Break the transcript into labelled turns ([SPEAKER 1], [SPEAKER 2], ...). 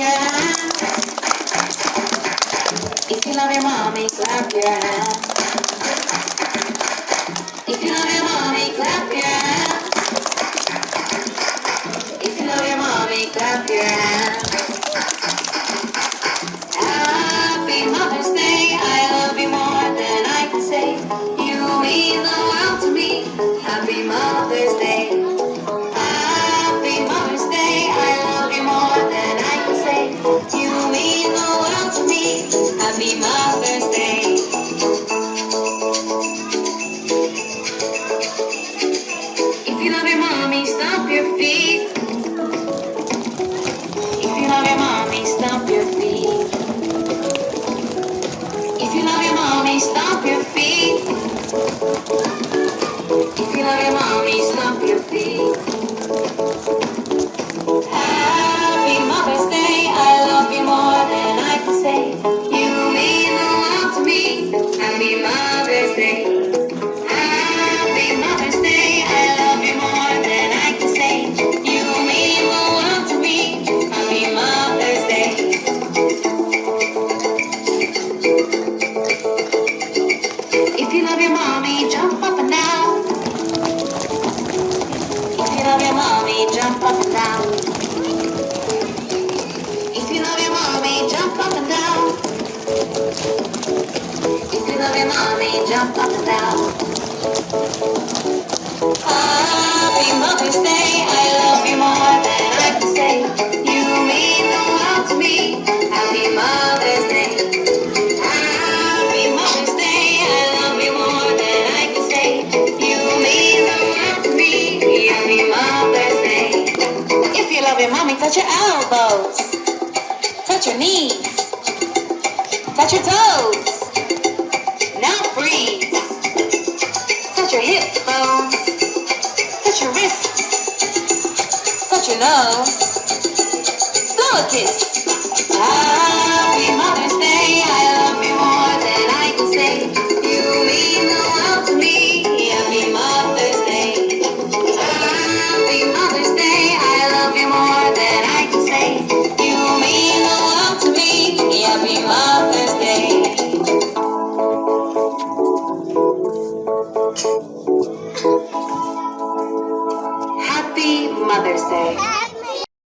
[SPEAKER 1] your hands. If you love your mommy, clap your hands. If you love your mommy, clap your hands. If you love your mommy, clap your hands. Happy Mother's Day, I love you more than I can say. You mean the world to me. Happy Mother's Day. Happy Mother's Day, I love you more than I can say. You mean the world to me. Happy Mother's Day. If you love your mommy, stomp your feet. If you love your mommy, stomp your feet. If you love your mommy, stomp your feet. If you love your mommy, stomp your feet. Happy Mother's Day, I love you more than I can say. You mean the world to me. Happy Mother's Day. Happy Mother's Day, I love you more than I can say. You mean the world to me. Happy Mother's Day. If you love your mommy, jump up and down. If you love your mommy, jump up and down. If you love your mommy, jump up and down. If you love your mommy, jump up and down. Happy Mother's Day, I love you more than I can say. You mean the world to me. Happy Mother's Day. Happy Mother's Day, I love you more than I can say. You mean the world to me. Happy Mother's Day. If you love your mommy, touch your elbows. Touch your knees. Touch your toes. Now freeze. Touch your hip bones. Touch your wrists. Touch your nose. Blow a kiss.